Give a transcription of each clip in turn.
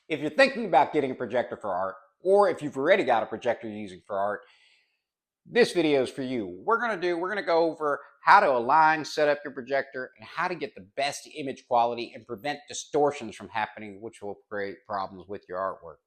If you're thinking about getting a projector for art, or if you've already got a projector you're using for art, this video is for you. We're going to go over how to align, set up your projector, and how to get the best image quality and prevent distortions from happening, which will create problems with your artwork.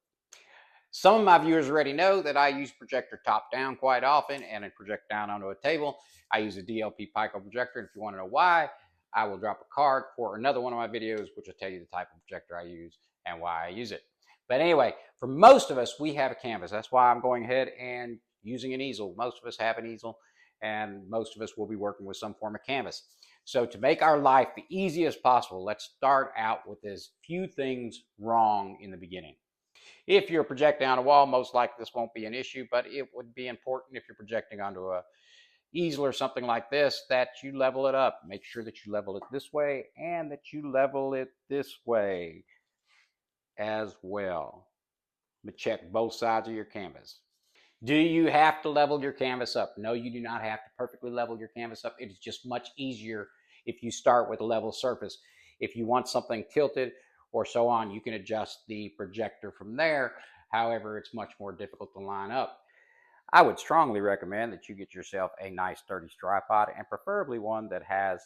Some of my viewers already know that I use projector top down quite often, and I project down onto a table. I use a DLP Pico projector, and if you want to know why, I will drop a card for another one of my videos, which will tell you the type of projector I use and why I use it. But anyway, for most of us, we have a canvas. That's why I'm going ahead and using an easel. Most of us have an easel, and most of us will be working with some form of canvas. So to make our life the easiest possible, let's start out with as few things wrong in the beginning. If you're projecting on a wall, most likely this won't be an issue, but it would be important if you're projecting onto a easel or something like this that you level it up. Make sure that you level it this way and that you level it this way as well. But check both sides of your canvas. Do you have to level your canvas up? No, you do not have to perfectly level your canvas up. It is just much easier if you start with a level surface. If you want something tilted or so on, you can adjust the projector from there. However, it's much more difficult to line up. I would strongly recommend that you get yourself a nice sturdy tripod, and preferably one that has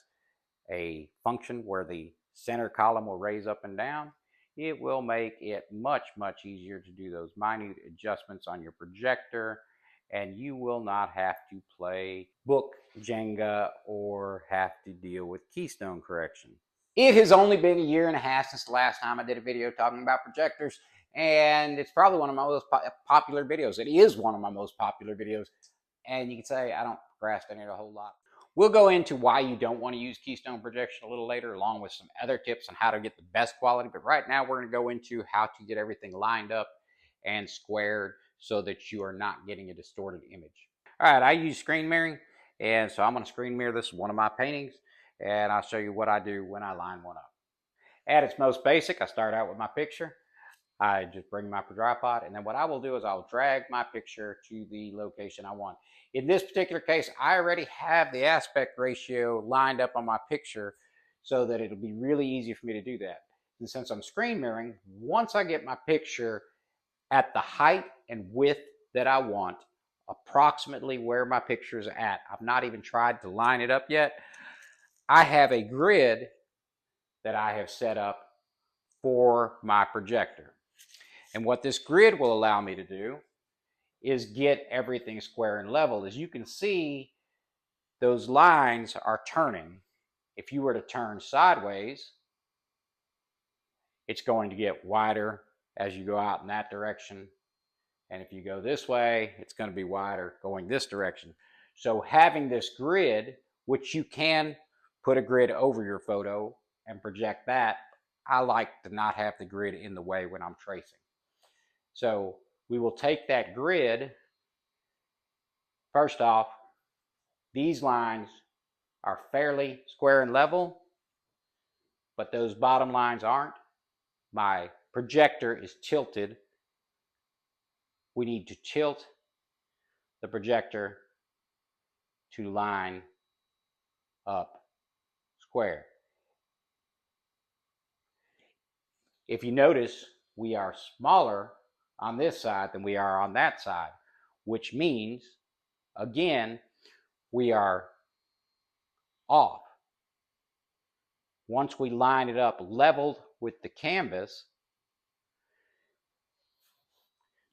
a function where the center column will raise up and down. It will make it much easier to do those minute adjustments on your projector, and you will not have to play book Jenga or have to deal with keystone correction. It has only been a year and a half since the last time I did a video talking about projectors, and it's probably one of my most popular videos. It is one of my most popular videos, and you can say I don't procrastinate a whole lot. We'll go into why you don't want to use keystone projection a little later, along with some other tips on how to get the best quality. But right now, we're going to go into how to get everything lined up and squared so that you are not getting a distorted image. All right, I use screen mirroring, and so I'm going to screen mirror this one of my paintings, and I'll show you what I do when I line one up. At its most basic, I start out with my picture. I just bring my tripod, and then what I will do is I'll drag my picture to the location I want. In this particular case, I already have the aspect ratio lined up on my picture so that it'll be really easy for me to do that. And since I'm screen mirroring, once I get my picture at the height and width that I want, approximately where my picture is at, I've not even tried to line it up yet, I have a grid that I have set up for my projector. And what this grid will allow me to do is get everything square and level. As you can see, those lines are turning. If you were to turn sideways, it's going to get wider as you go out in that direction. And if you go this way, it's going to be wider going this direction. So having this grid, which you can put a grid over your photo and project that, I like to not have the grid in the way when I'm tracing. So we will take that grid. First off, these lines are fairly square and level, but those bottom lines aren't. My projector is tilted. We need to tilt the projector to line up square. If you notice, we are smaller on this side than we are on that side, which means, again, we are off. Once we line it up leveled with the canvas,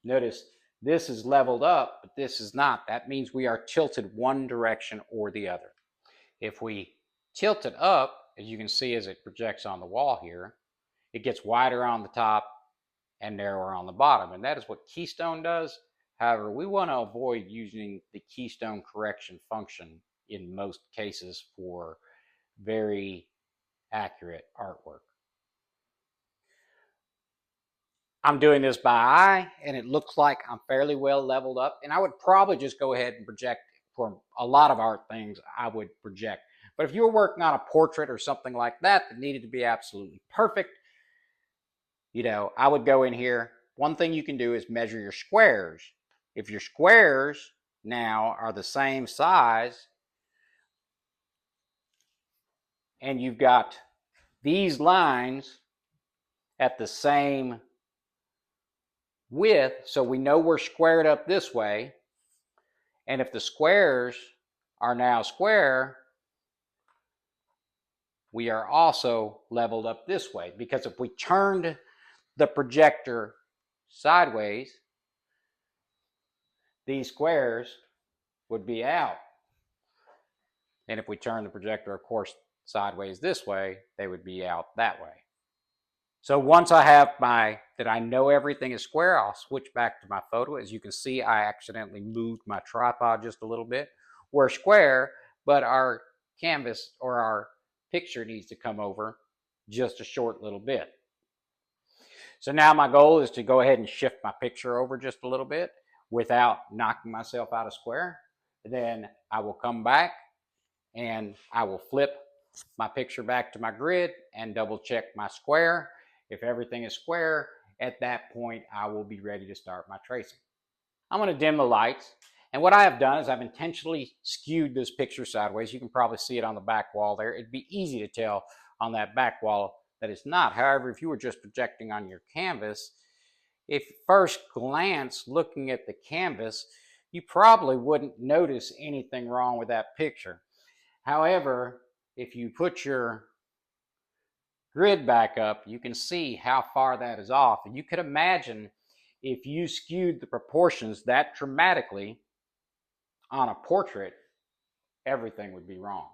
notice this is leveled up, but this is not. That means we are tilted one direction or the other. If we tilt it up, as you can see as it projects on the wall here, it gets wider on the top and narrower on the bottom. And that is what keystone does. However, we want to avoid using the keystone correction function in most cases for very accurate artwork. I'm doing this by eye, and it looks like I'm fairly well leveled up. And I would probably just go ahead and project for a lot of art things, I would project. But if you were working on a portrait or something like that that needed to be absolutely perfect, I would go in here. One thing you can do is measure your squares. If your squares now are the same size, and you've got these lines at the same width, so we know we're squared up this way. And if the squares are now square, we are also leveled up this way. Because if we turned the projector sideways, these squares would be out. And if we turn the projector, of course, sideways this way, they would be out that way. So once I have that I know everything is square, I'll switch back to my photo. As you can see, I accidentally moved my tripod just a little bit. We're square, but our canvas or our picture needs to come over just a short little bit. So now my goal is to go ahead and shift my picture over just a little bit without knocking myself out of square. Then I will come back and I will flip my picture back to my grid and double check my square. If everything is square, at that point, I will be ready to start my tracing. I'm going to dim the lights. And what I have done is I've intentionally skewed this picture sideways. You can probably see it on the back wall there. It'd be easy to tell on that back wall that it's not. However, if you were just projecting on your canvas, if first glance looking at the canvas, you probably wouldn't notice anything wrong with that picture. However, if you put your grid back up, you can see how far that is off. And you could imagine if you skewed the proportions that dramatically on a portrait, everything would be wrong.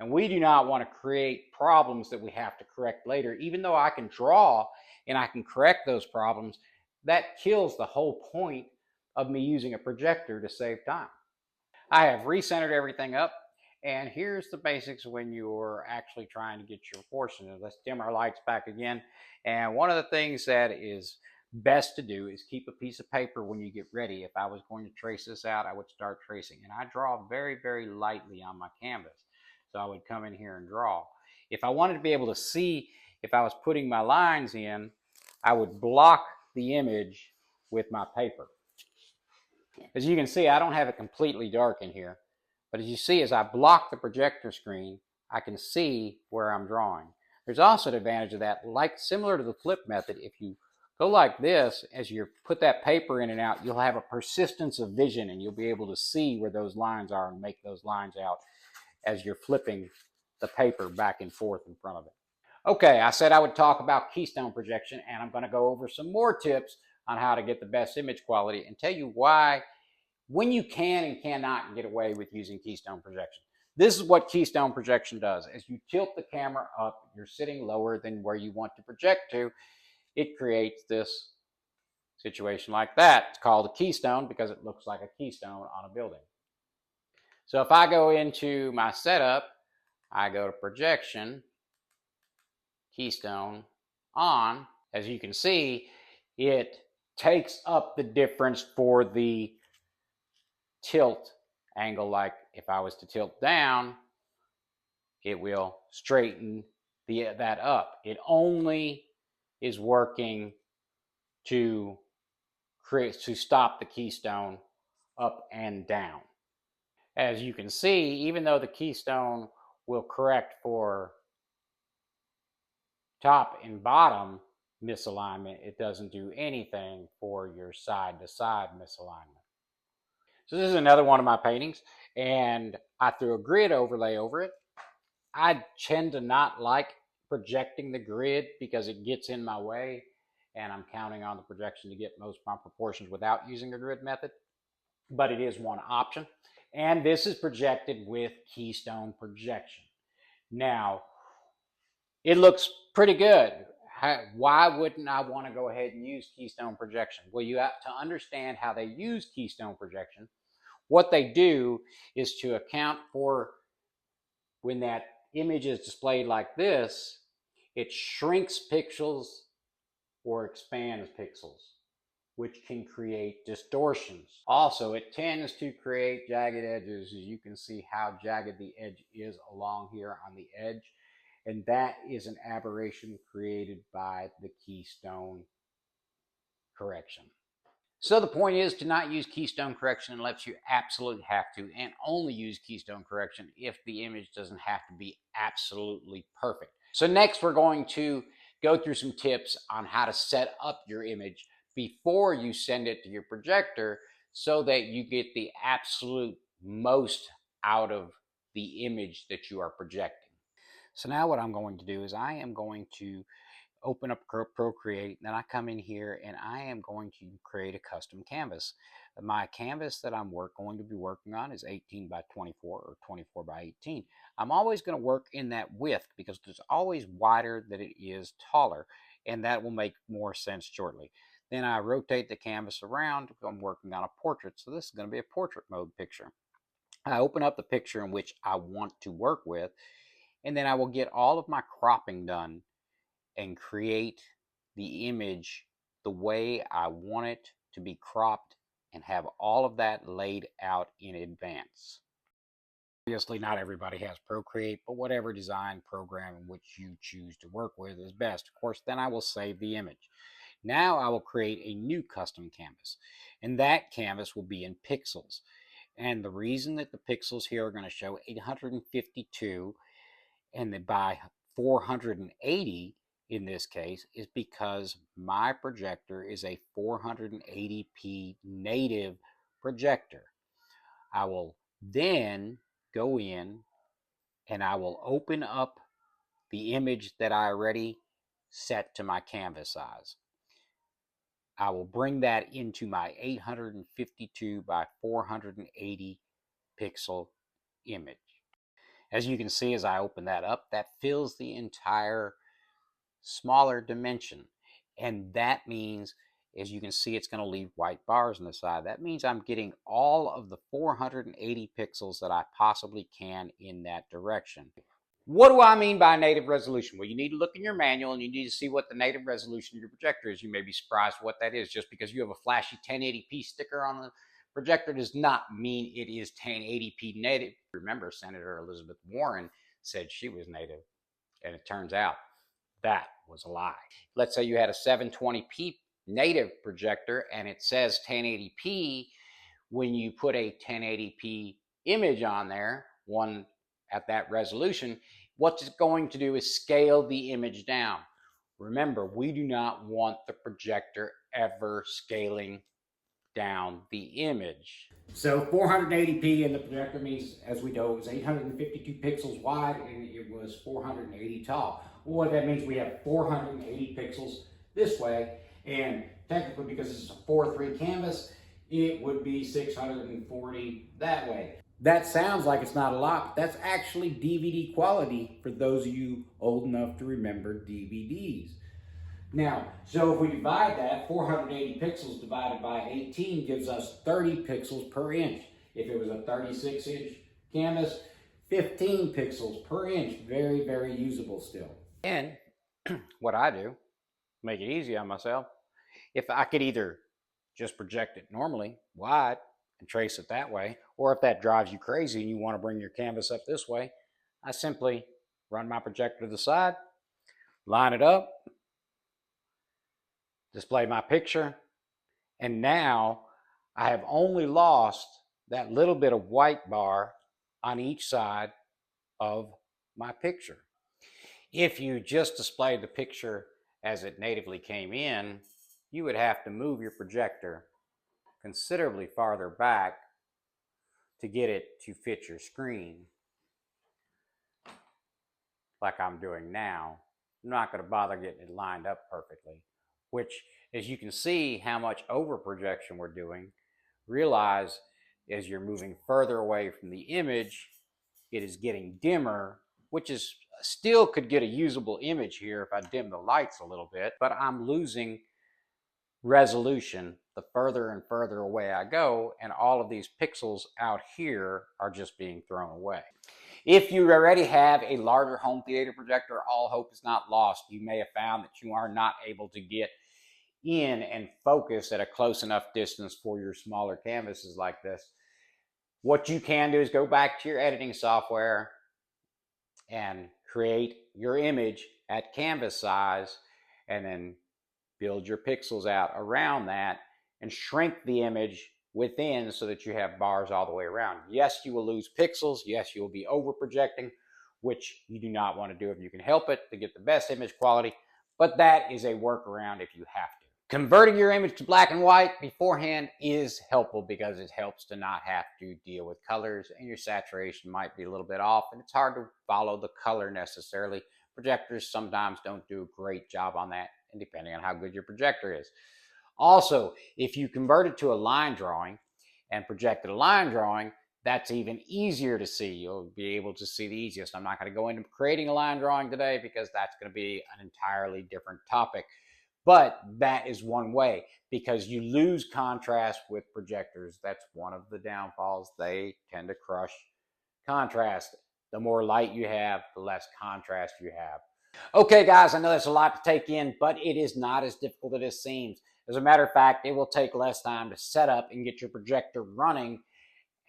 And we do not want to create problems that we have to correct later. Even though I can draw and I can correct those problems, that kills the whole point of me using a projector to save time. I have recentered everything up. And here's the basics when you're actually trying to get your portion. Let's dim our lights back again. And one of the things that is best to do is keep a piece of paper when you get ready. If I was going to trace this out, I would start tracing. And I draw very, very lightly on my canvas. So I would come in here and draw. If I wanted to be able to see if I was putting my lines in, I would block the image with my paper. As you can see, I don't have it completely dark in here. But as you see, as I block the projector screen, I can see where I'm drawing. There's also an advantage of that, like similar to the flip method. If you go like this, as you put that paper in and out, you'll have a persistence of vision and you'll be able to see where those lines are and make those lines out as you're flipping the paper back and forth in front of it. Okay, I said I would talk about keystone projection, and I'm going to go over some more tips on how to get the best image quality and tell you why, when you can and cannot get away with using keystone projection. This is what keystone projection does. As you tilt the camera up, you're sitting lower than where you want to project to. It creates this situation like that. It's called a keystone because it looks like a keystone on a building. So if I go into my setup, I go to projection, keystone on. As you can see, it takes up the difference for the tilt angle. Like if I was to tilt down, it will straighten that up. It only is working to stop the keystone up and down. As you can see, even though the keystone will correct for top and bottom misalignment, it doesn't do anything for your side-to-side misalignment. So this is another one of my paintings, and I threw a grid overlay over it. I tend to not like projecting the grid because it gets in my way, and I'm counting on the projection to get most of my proportions without using the grid method, but it is one option. And this is projected with keystone projection. Now, it looks pretty good. Why wouldn't I want to go ahead and use keystone projection? Well, you have to understand how they use keystone projection. What they do is to account for when that image is displayed like this, it shrinks pixels or expands pixels, which can create distortions. Also, it tends to create jagged edges. As you can see how jagged the edge is along here on the edge. And that is an aberration created by the keystone correction. So the point is to not use keystone correction unless you absolutely have to, and only use keystone correction if the image doesn't have to be absolutely perfect. So next we're going to go through some tips on how to set up your image before you send it to your projector so that you get the absolute most out of the image that you are projecting. So now what I'm going to do is I am going to open up Procreate, then I come in here and I am going to create a custom canvas. My canvas that I'm going to be working on is 18 by 24 or 24 by 18. I'm always going to work in that width because it's always wider than it is taller, and that will make more sense shortly. Then I rotate the canvas around. I'm working on a portrait, so this is going to be a portrait mode picture. I open up the picture in which I want to work with, and then I will get all of my cropping done and create the image the way I want it to be cropped and have all of that laid out in advance. Obviously, not everybody has Procreate, but whatever design program in which you choose to work with is best. Of course, then I will save the image. Now I will create a new custom canvas, and that canvas will be in pixels. And the reason that the pixels here are going to show 852 and by 480 in this case is because my projector is a 480p native projector. I will then go in and I will open up the image that I already set to my canvas size. I will bring that into my 852 by 480 pixel image. As you can see, as I open that up, that fills the entire smaller dimension. And that means, as you can see, it's going to leave white bars on the side. That means I'm getting all of the 480 pixels that I possibly can in that direction. What do I mean by native resolution? Well, you need to look in your manual and you need to see what the native resolution of your projector is. You may be surprised what that is. Just because you have a flashy 1080p sticker on the projector does not mean it is 1080p native. Remember, Senator Elizabeth Warren said she was native, and it turns out that was a lie. Let's say you had a 720p native projector and it says 1080p. When you put a 1080p image on there, one at that resolution, what it's going to do is scale the image down. Remember, we do not want the projector ever scaling down the image. So 480p in the projector means, as we know, it was 852 pixels wide and it was 480 tall. Well, what that means, we have 480 pixels this way, and technically, because this is a 4:3 canvas, it would be 640 that way. That sounds like it's not a lot, but that's actually DVD quality for those of you old enough to remember DVDs. Now, so if we divide that, 480 pixels divided by 18 gives us 30 pixels per inch. If it was a 36-inch canvas, 15 pixels per inch. Very, very usable still. And what I do, make it easy on myself, if I could either just project it normally, wide, and trace it that way, or if that drives you crazy and you want to bring your canvas up this way, I simply run my projector to the side, line it up, display my picture, and now I have only lost that little bit of white bar on each side of my picture. If you just display the picture as it natively came in, you would have to move your projector considerably farther back to get it to fit your screen, like I'm doing now. I'm not going to bother getting it lined up perfectly, which, as you can see how much over projection we're doing, realize as you're moving further away from the image, it is getting dimmer, which is still could get a usable image here if I dim the lights a little bit, but I'm losing resolution the further and further away I go, and all of these pixels out here are just being thrown away. If you already have a larger home theater projector, all hope is not lost. You may have found that you are not able to get in and focus at a close enough distance for your smaller canvases like this. What you can do is go back to your editing software and create your image at canvas size, and then build your pixels out around that and shrink the image within so that you have bars all the way around. Yes, you will lose pixels. Yes, you will be over projecting, which you do not want to do if you can help it to get the best image quality, but that is a workaround if you have to. Converting your image to black and white beforehand is helpful because it helps to not have to deal with colors, and your saturation might be a little bit off and it's hard to follow the color necessarily. Projectors sometimes don't do a great job on that, and depending on how good your projector is. Also, if you convert it to a line drawing and projected a line drawing, that's even easier to see. You'll be able to see the easiest. I'm not going to go into creating a line drawing today because that's going to be an entirely different topic. But that is one way, because you lose contrast with projectors. That's one of the downfalls. They tend to crush contrast. The more light you have, the less contrast you have. Okay, guys, I know that's a lot to take in, but it is not as difficult as it seems. As a matter of fact, it will take less time to set up and get your projector running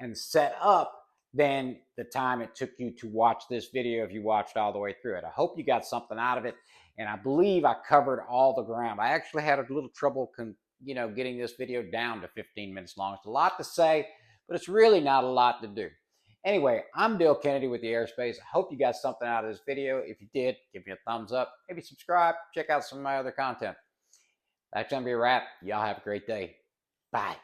and set up than the time it took you to watch this video if you watched all the way through it. I hope you got something out of it, and I believe I covered all the ground. I actually had a little trouble getting this video down to 15 minutes long. It's a lot to say, but it's really not a lot to do. Anyway, I'm Bill Kennedy with the Airspace. I hope you got something out of this video. If you did, give me a thumbs up. Maybe subscribe. Check out some of my other content. That's going to be a wrap. Y'all have a great day. Bye.